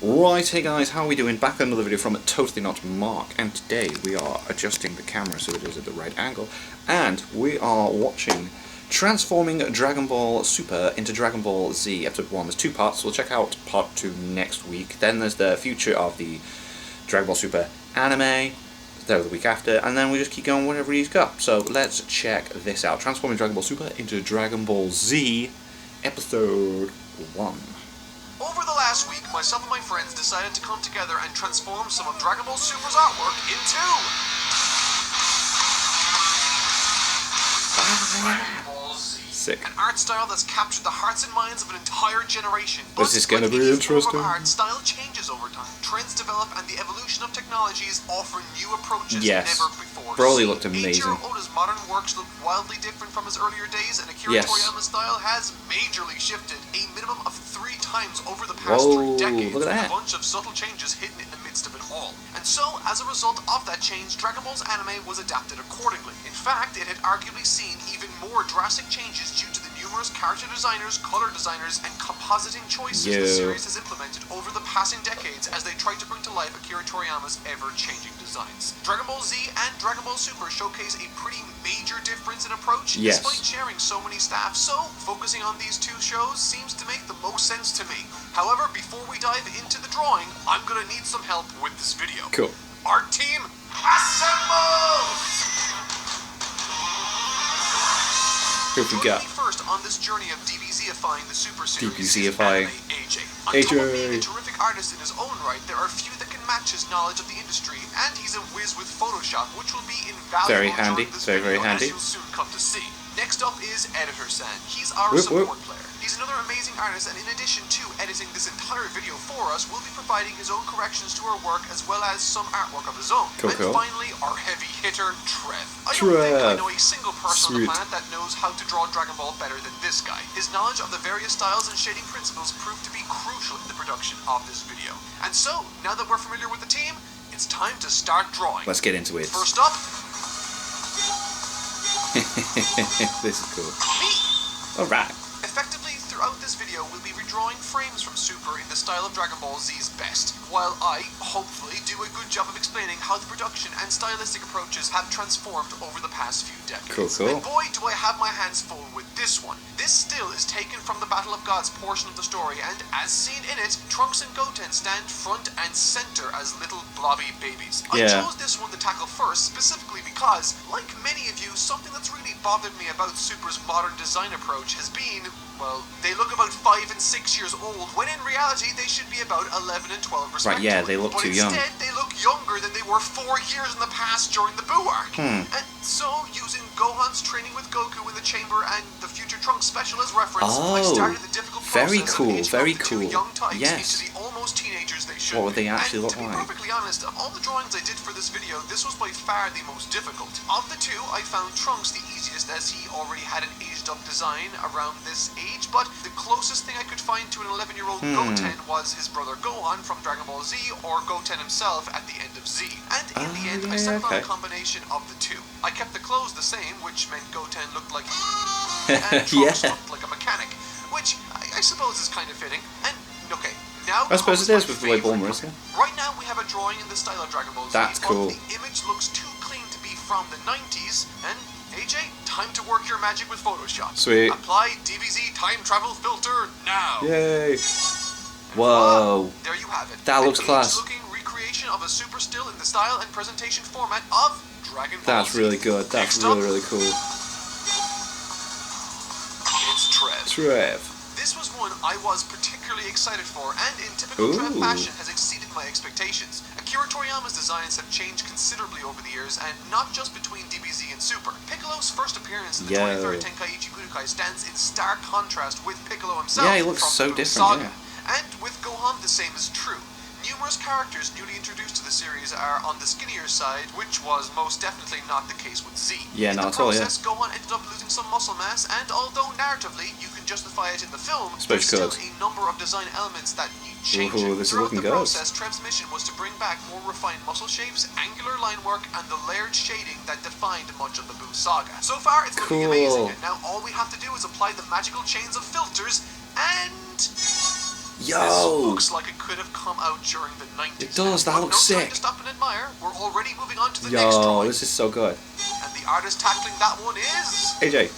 Right, hey guys, how are we doing? Back with another video from Totally Not Mark, and today we are adjusting the camera so it is at the right angle, and we are watching Transforming Dragon Ball Super into Dragon Ball Z, Episode 1. There's two parts, we'll check out Part 2 next week. Then there's the future of the Dragon Ball Super anime, there the week after, and then we just keep going whatever he's got. So let's check this out. Transforming Dragon Ball Super into Dragon Ball Z, Episode 1. Over the last week, myself and my friends decided to come together and transform some of Dragon Ball Super's artwork into Dragon Ball Z. Sick. An art style that's captured the hearts and minds of an entire generation. This is going to be interesting. Art style changes over time. Trends develop, and the evolution of technologies offer new approaches yes. never before. Broly looked amazing. Eiichiro Oda's modern works look wildly different from his earlier days, and Akira Toriyama's style has majorly shifted, a minimum of 3 times over the past 3 decades, look at that. with a bunch of subtle changes hidden in the midst of it all. And so, as a result of that change, Dragon Ball's anime was adapted accordingly. In fact, it had arguably seen even more drastic changes due to the numerous character designers, color designers, and compositing choices the series has implemented over the passing decades as they tried to bring to life Akira Toriyama's ever-changing designs. Dragon Ball Z and Dragon Ball Super showcase a pretty major difference in approach, despite sharing so many staff, so focusing on these two shows seems to make the most sense to me. However, before we dive into the drawing, I'm gonna need some help with this video. Cool. Art team, assemble! Who we got? First on this journey of DBZ-ifying the Super Series DBZ-ifying AJ. On top of being a terrific artist in his own right, there are few that can match his knowledge of the industry, and he's a whiz with Photoshop, which will be invaluable very handy. during this Very video, handy. as you'll soon come to see. Next up is Editor-san. He's our support player. He's another amazing artist, and in addition to editing this entire video for us, will be providing his own corrections to our work, as well as some artwork of his own. Cool. Finally, our heavy hitter, Trev. I don't think I know a single person on the planet that knows how to draw Dragon Ball better than this guy. His knowledge of the various styles and shading principles proved to be crucial in the production of this video. And so, now that we're familiar with the team, it's time to start drawing. Let's get into it. First up, this is cool. me! Alright. Effectively, throughout this video, we'll be redrawing frames from Super in the style of Dragon Ball Z's best, while I, hopefully, do a good job of explaining how the production and stylistic approaches have transformed over the past few decades. Cool. And boy, do I have my hands full with this one. This still is taken from the Battle of Gods portion of the story, and as seen in it, Trunks and Goten stand front and center as little blobby babies. I chose this one to tackle first, specifically because, like many of you, something that's really bothered me about Super's modern design approach has been, well, they look about 5 and 6 years old, when in reality they should be about 11 and 12 respectively. Right, yeah, they look too young. But instead, they look younger than they were 4 years in the past during the Buu arc. And so, using Gohan's training with Goku in the chamber and the future Trunks special as reference, I started the difficult process of aging up the 2 young types into the almost teenagers they should be. What would they actually look like? To be perfectly honest, of all the drawings I did for this video, this was by far the most difficult. Of the 2, I found Trunks the easiest, as he already had an aged up design around this age, but the closest thing I could find to an 11-year-old Goten was his brother Gohan from Dragon Ball Z, or Goten himself at the end of Z. And in the end, I settled on a combination of the 2. I kept the clothes the same, which meant Goten looked like and Trunks looked like a mechanic, which I suppose is kind of fitting. And okay, now I suppose it is with the way Bulma is. Right now we have a drawing in the style of Dragon Ball Z, That's cool. but the image looks too clean to be from the 90s, and AJ, time to work your magic with Photoshop. Sweet. Apply DBZ time travel filter now. Yay. Whoa. There you have it. That looks class. Looking recreation of a super still in the style and presentation format of Dragon Ball That's Z. really good. That's really cool. It's Trev. This was one I was particularly excited for, and in typical Trev fashion has exceeded my expectations. Akira Toriyama's designs have changed considerably over the years, and not just between DBZ and Super. Piccolo's first appearance in the 23rd Tenkaichi Budokai stands in stark contrast with Piccolo himself. Yeah, he looks so different, Saga. And with Gohan, the same is true. Numerous characters newly introduced to the series are on the skinnier side, which was most definitely not the case with Z. Yeah, in not the at all, process, Gohan ended up losing some muscle mass, and although narratively you can justify it in the film, there's still a number of design elements that need changing. This is Throughout looking the good. process, Trev's mission was to bring back more refined muscle shapes, angular line work, and the layered shading that defined much of the Buu saga. So far, it's looking amazing, and now all we have to do is apply the magical chains of filters, and... Yo! This looks like it could have come come out during the 90s. It does, that looks no sick. time to stop and admire. We're already moving on to the next Yo, drawing. this is so good. And the artist tackling that one is... AJ.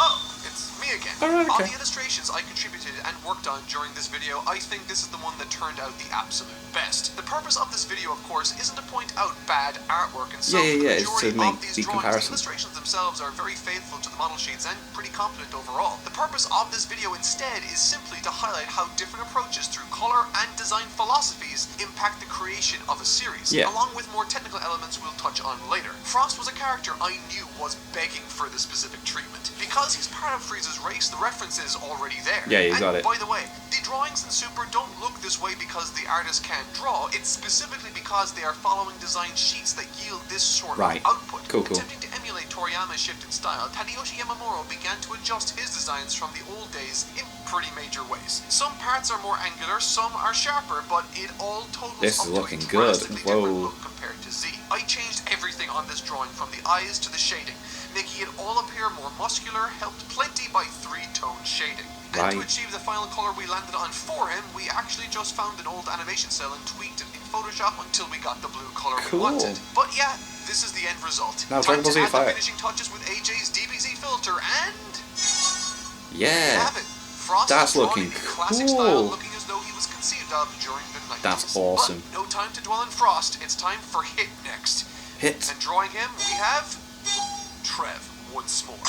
Oh, it's me again. Alright, On okay. the illustrations I contributed and worked on during this video, I think this is the one that turned out the absolute best. The purpose of this video, of course, isn't to point out bad artwork and so Yeah, the it's majority to make of these the drawings, comparison. the illustrations themselves are very faithful to the model sheets and pretty competent overall. The purpose of this video instead is simply to highlight how different approaches through color and design philosophies impact the creation of a series, along with more technical elements we'll touch on later. Frost was a character I knew was begging for this specific treatment. Because he's part of Frieza's race, the reference is already there. Yeah, you got it. By the way, the drawings in Super don't look this way because the artist can't draw. It's specifically because they are following design sheets that yield this sort of output. Cool. Attempting to emulate Toriyama's shift in style, Tadayoshi Yamamuro began to adjust his designs from the old days in pretty major ways. Some parts are more angular, some are sharper, but it all totals This up is to looking a good. drastically Whoa. different look compared to Z. I changed everything on this drawing from the eyes to the shading, making it all appear more muscular, helped plenty by three-tone shading. And to achieve the final color we landed on for him, we actually just found an old animation cell and tweaked it in Photoshop until we got the blue color we wanted. But yeah, this is the end result. Now Time to add the fire. finishing touches with AJ's DBZ filter and... Yeah. We have it. Frost That's is drawn looking in classic style, cool. looking as though he was conceived of during the 90s. That's awesome. But no time to dwell on Frost, it's time for Hit next. Hit. And drawing him, we have... Trev, once more.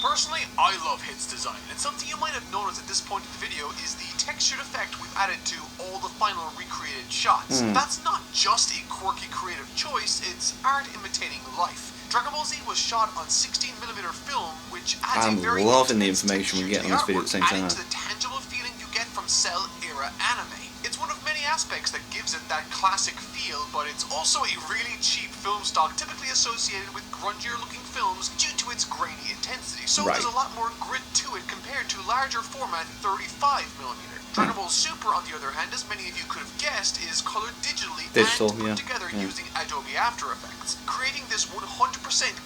Personally, I love Hit's design, and something you might have noticed at this point in the video is the textured effect we've added to all the final recreated shots. That's not just a quirky creative choice, it's art imitating life. Dragon Ball Z was shot on 16mm film, which adds a very loving the intense information we texture get to on this video at the same artwork, time. adding to the tangible feeling you get from Cell-era anime. It's one of many aspects that gives it that classic feel, but it's also a really cheap film stock typically associated with grungier looking films due to its grainy intensity, so there's a lot more grit to it compared to larger format 35mm. Dragon Ball Super, on the other hand, as many of you could have guessed, is colored digitally and put together using Adobe After Effects, creating this 100%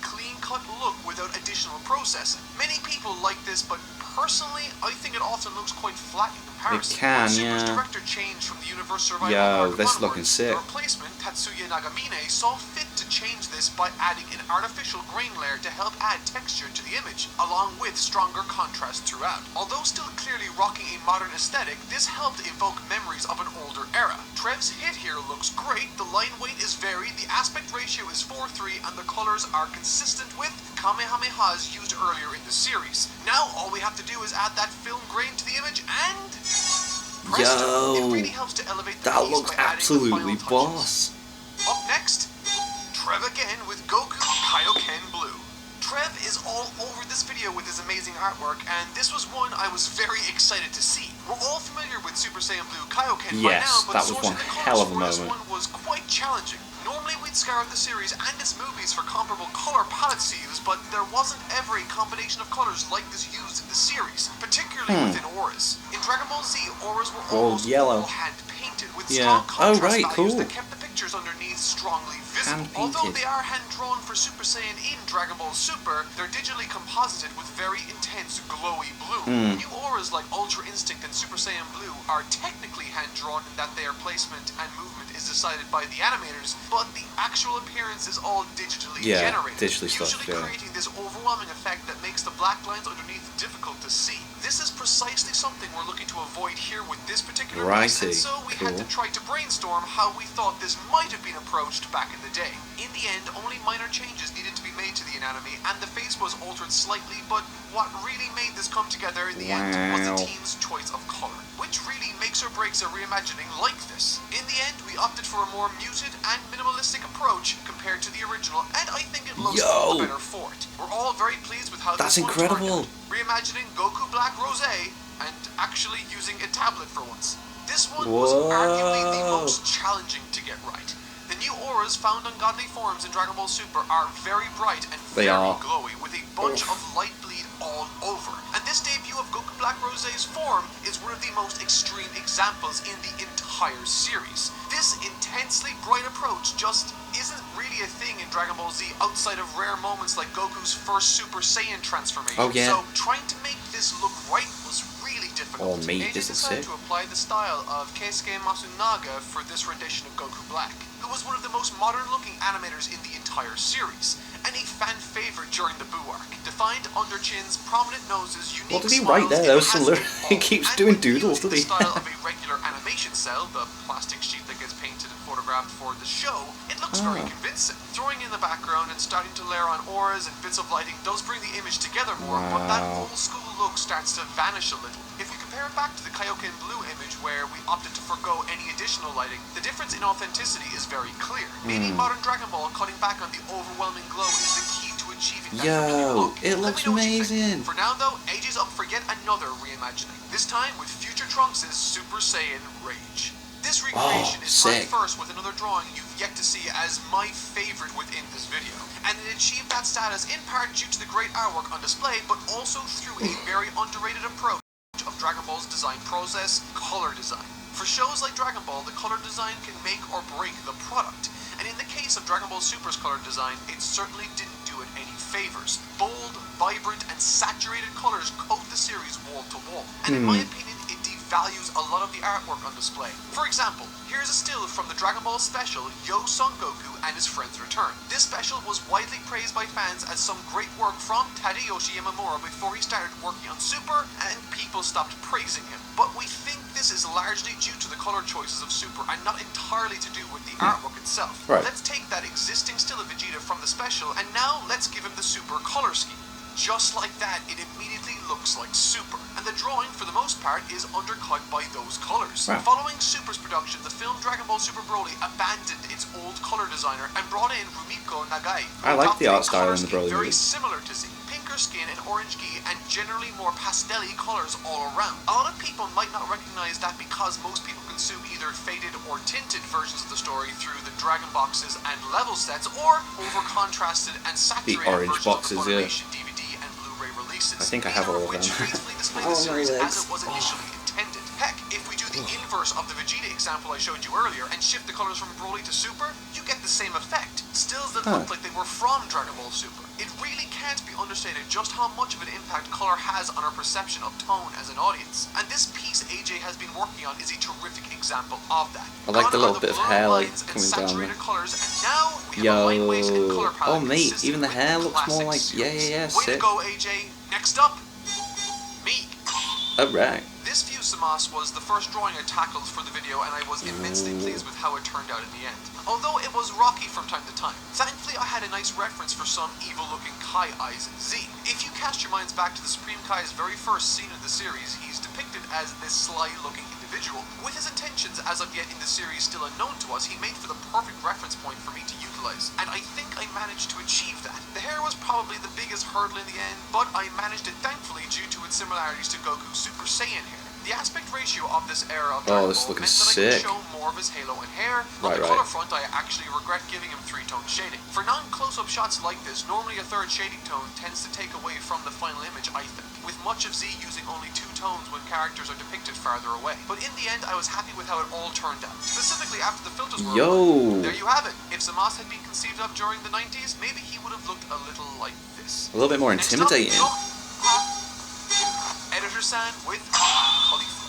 clean-cut look without additional processing. Many people like this, but personally, I think it often looks quite flat in comparison. It can, when Super's director changed from the Universe Survival Yo, this is onward, looking sick. The replacement, Tatsuya Nagamine, saw fit to change this by adding an artificial grain layer to help add texture to the image, along with stronger contrast throughout. Although still clearly rocking a modern aesthetic, this helped evoke memories of an older era. Trev's hit here looks great, the line weight is varied, the aspect ratio is 4:3, and the colors are consistent with Kamehamehas used earlier in the series. Now all we have to do is add that film grain to the image and... presto! It really helps to elevate the piece looks by adding absolutely the final boss. touches. Up next, Trev again with Goku Kaioken Blue. Trev is all over this video with his amazing artwork, and this was one I was very excited to see. We're all familiar with Super Saiyan Blue Kaioken by now, but that was sourcing one the hell colors of a for this moment. one was quite challenging. Normally we'd scour the series and its movies for comparable color palettes to use, but there wasn't ever a combination of colors like this used in the series, particularly within auras. In Dragon Ball Z, auras were almost yellow. all hand-painted, with strong contrast values that kept the pictures underneath strongly visible. Although they are hand-drawn for Super Saiyan in Dragon Ball Super, they're digitally composited with very intense glowy blue. New auras like Ultra Instinct and Super Saiyan Blue are technically hand-drawn in that their placement and movement is decided by the animators, but the actual appearance is all digitally generated, usually creating this overwhelming effect that makes the black lines underneath difficult to see. This is precisely something we're looking to avoid here with this particular piece, and so we had to try to brainstorm how we thought this might have been approached back in the day. In the end, only minor changes needed to be made to the anatomy, and the face was altered slightly, but what really made this come together in the end was the team's choice of color, which really makes or breaks a reimagining like this. In the end, we opted for a more muted and minimalistic approach compared to the original, and I think it looks all the better for it. We're all very pleased with how this one turned out. Reimagining Goku Black Rosé and actually using a tablet for once. This one was arguably the most challenging to get right. The new auras found on godly forms in Dragon Ball Super are very bright and very glowy, with a bunch of light bleed all over. And this debut of Goku Black Rosé's form is one of the most extreme examples in the entire series. This intensely bright approach just isn't really a thing in Dragon Ball Z outside of rare moments like Goku's first Super Saiyan transformation. So trying to make this look right was really difficult. Oh, difficult. mate, AJ this is decided sick. to apply the style of Keisuke Masunaga for this rendition of Goku Black, who was one of the most modern-looking animators in the entire series, and a fan favorite during the Buu arc. Defined underchins, prominent noses, unique What did he smiles, write there? There it was some has lyric. it He all. keeps And doing when viewed doodles, in doesn't the he? style of a regular animation cell, the plastic sheet that gets painted and photographed for the show, it looks very convincing. Throwing in the background and starting to layer on auras and bits of lighting does bring the image together more, but that Wow. old school look starts to vanish a little. If we compare it back to the Kaioken Blue image where we opted to forgo any additional lighting, the difference in authenticity is very clear. Maybe modern Dragon Ball cutting back on the overwhelming glow is the key to achieving that familiar Yo, look. it Let looks me know what you think. amazing. For now though, AJ's up for yet another reimagining, this time with future Trunks' Super Saiyan Rage. This recreation is tied sick. first with another drawing you've yet to see as my favorite within this video, and it achieved that status in part due to the great artwork on display, but also through a very underrated approach of Dragon Ball's design process, color design. For shows like Dragon Ball, the color design can make or break the product, and in the case of Dragon Ball Super's color design, it certainly didn't do it any favors. Bold, vibrant, and saturated colors coat the series wall to wall, and in my opinion, it devalues a lot of the artwork on display. For example, here's a still from the Dragon Ball special, Yo Son Goku and His Friends Return. This special was widely praised by fans as some great work from Tadayoshi Yamamura before he started working on Super, and people stopped praising him. But we think this is largely due to the color choices of Super and not entirely to do with the artwork itself. Right. Let's take that existing still of Vegeta from the special, and now let's give him the Super color scheme. Just like that, it immediately looks like Super, and the drawing, for the most part, is undercut by those colors. Wow. Following Super's production, the film Dragon Ball Super Broly abandoned its old color designer and brought in Rumiko Nagai, who I like the adopted art a style color in the scheme Broly very movie. similar to Z. Pinker skin and orange gi, and generally more pastel-y colors all around. A lot of people might not recognize that because most people consume either faded or tinted versions of the story through the Dragon boxes and level sets, or over-contrasted and saturated orange versions boxes, of the yeah. Funimation DVD and Blu-ray releases. I think I have Neither all of which them. faithfully display Oh, the my series legs. as it was initially intended. Heck, if we do the inverse of the Vegeta example I showed you earlier and shift the colors from Broly to Super, you get the same effect. Stills that look like they were from Dragon Ball Super. It really can't be understated just how much of an impact color has on our perception of tone as an audience. And this piece AJ has been working on is a terrific example of that. I like the Gone little are bit of blurred hair, like, lines and coming down saturated there. colors, and now we have a lightweight and color Yo. palette Oh, mate, consistent even the with hair looks more classic like... Yeah, series. yeah, Way sick. to go, AJ. Next up, me. Alright. This Fuse Zamasu was the first drawing I tackled for the video, and I was immensely pleased with how it turned out in the end. Although it was rocky from time to time, thankfully I had a nice reference for some evil-looking Kai eyes in Z. If you cast your minds back to the Supreme Kai's very first scene in the series, he's depicted as this sly-looking individual. With his intentions as of yet in the series still unknown to us, he made for the perfect reference point for me to utilize, and I think I managed to achieve that. The hair was probably the biggest hurdle in the end, but I managed it thankfully due to its similarities to Goku's Super Saiyan hair. The aspect ratio of this era of Dragon this Ball looking meant that I sick. could show more of his halo and hair. On Right, the right. color front, I actually regret giving him 3-tone shading. For non-close-up shots like this, normally a third shading tone tends to take away from the final image, I think, with much of Z using only 2 tones when characters are depicted farther away. But in the end, I was happy with how it all turned out, specifically after the filters were Yo. applied. There you have it. If Zamasu had been conceived of during the 90s, maybe he would have looked a little like this. A little bit more Next up, intimidating. Editor-san with Caulifla.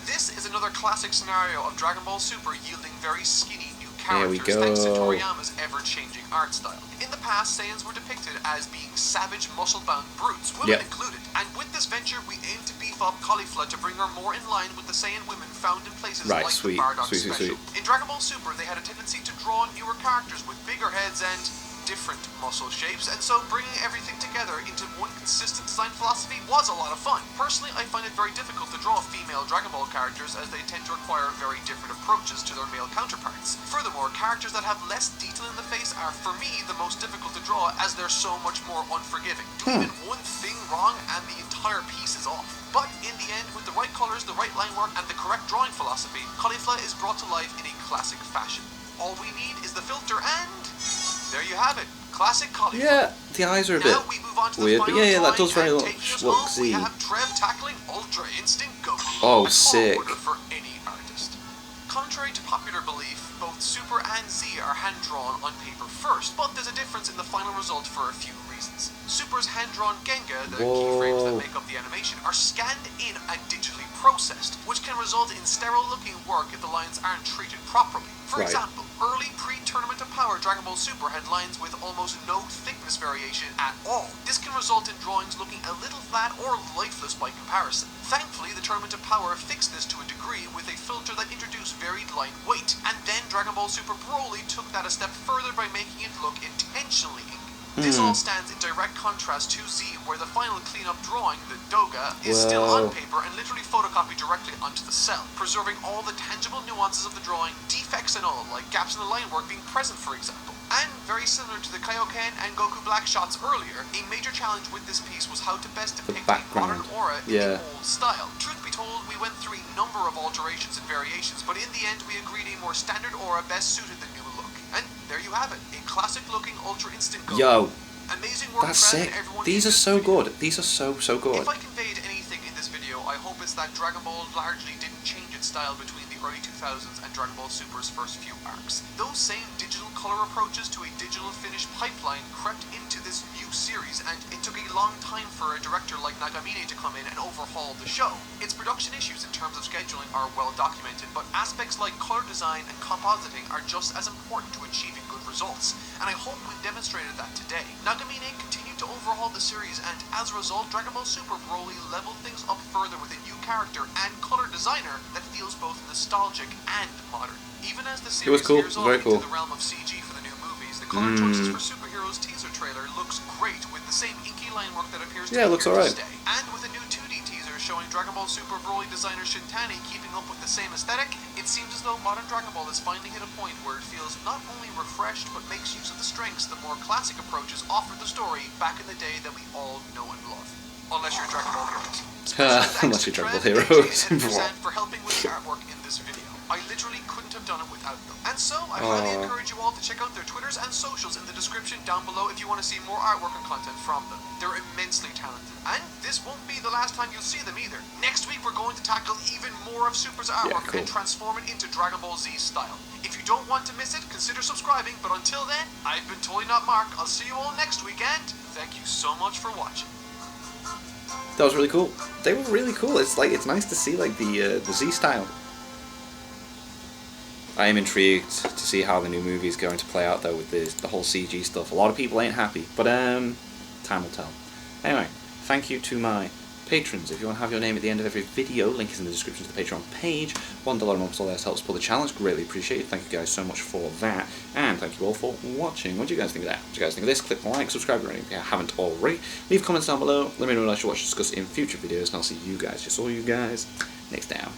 This is another classic scenario of Dragon Ball Super yielding very skinny new There we characters thanks to go. Toriyama's ever-changing art style. In the past, Saiyans were depicted as being savage, muscle-bound brutes, women Yep. included. And with this venture, we aim to beef up Caulifla to bring her more in line with the Saiyan women found in places Right, like sweet. the Bardock Sweet, sweet, special. sweet. In Dragon Ball Super, they had a tendency to draw newer characters with bigger heads and different muscle shapes, and so bringing everything together into one consistent design philosophy was a lot of fun. Personally, I find it very difficult to draw female Dragon Ball characters as they tend to require very different approaches to their male counterparts. Furthermore, characters that have less detail in the face are, for me, the most difficult to draw as they're so much more unforgiving. Do even one thing wrong and the entire piece is off. But in the end, with the right colors, the right line work, and the correct drawing philosophy, Caulifla is brought to life in a classic fashion. All we need is the filter, and there you have it. Classic Caulifla. Yeah, the eyes are a bit Now we move on to weird, the but final yeah, that drawing, does very and much taking us look home, we Z. have Trev tackling Ultra Instinct Goku. Oh, A tall sick. order for any artist. Contrary to popular belief, both Super and Z are hand-drawn on paper first, but there's a difference in the final result for a few reasons. Super's hand-drawn Genga, the keyframes that Whoa. make up the animation, are scanned in and digitally processed, which can result in sterile-looking work if the lines aren't treated properly. For Right. example, early pre-Tournament of Power Dragon Ball Super had lines with almost no thickness variation at all. This can result in drawings looking a little flat or lifeless by comparison. Thankfully, the Tournament of Power fixed this to a degree with a filter that introduced varied line weight, and then Dragon Ball Super Broly took that a step further by making it look intentionally inked. This all stands in direct contrast to Z, where the final cleanup drawing, the Doga, is still on paper and literally photocopied directly onto the cell, preserving all the tangible nuances of the drawing, defects and all, like gaps in the line work being present, for example. And very similar to the Kaioken and Goku Black shots earlier, a major challenge with this piece was how to best depict a modern aura in the old style. Truth be told, we went through a number of alterations and variations, but in the end we agreed a more standard aura best suited the new look. And there you have it, a classic-looking Ultra Instinct Goku. Yo, amazing work, that's Fred, sick. and everyone These in are this so video. good. These are so good. If I conveyed anything in this video, I hope it's that Dragon Ball largely didn't change its style between the early 2000s and Dragon Ball Super's first few arcs. Those same digital color approaches to a digital finish pipeline crept into this new series, and it took a long time for a director like Nagamine to come in and overhaul the show. Its production issues in terms of scheduling are well documented, but aspects like color design and compositing are just as important to achieving good results, and I hope we've demonstrated that today. Nagamine continued to overhaul the series, and as a result, Dragon Ball Super Broly leveled things up further with a new character and color designer that feels both nostalgic and modern. Even as the series veers off into the realm of CG for the new movies, the color choices for Superheroes teaser trailer looks great with the same inky line work that appears to be here to stay. And with a new 2D teaser showing Dragon Ball Super Broly designer Shintani keeping up with the same aesthetic, it seems as though modern Dragon Ball has finally hit a point where it feels not only refreshed but makes use of the strengths the more classic approaches offered the story back in the day that we all know and love. Unless you're Dragon Ball Heroes. Unless you're Dragon Ball Heroes. For helping with the artwork in this video. I literally couldn't have done it without them. And so, I highly encourage you all to check out their Twitters and socials in the description down below if you want to see more artwork and content from them. They're immensely talented. And this won't be the last time you'll see them either. Next week we're going to tackle even more of Super's artwork and transform it into Dragon Ball Z style. If you don't want to miss it, consider subscribing, but until then, I've been Totally Not Mark. I'll see you all next week, and thank you so much for watching. That was really cool. They were really cool. It's nice to see like the Z style. I am intrigued to see how the new movie is going to play out though with the whole CG stuff. A lot of people ain't happy, but time will tell. Anyway, thank you to my patrons. If you want to have your name at the end of every video, link is in the description to the Patreon page. $1 a month, all that helps support the challenge. Greatly appreciate it. Thank you guys so much for that, and thank you all for watching. What do you guys think of that? What do you guys think of this? Click the like, subscribe if you haven't already. Leave comments down below. Let me know what I should watch, discuss in future videos, and I'll see you guys, just all you guys, next time.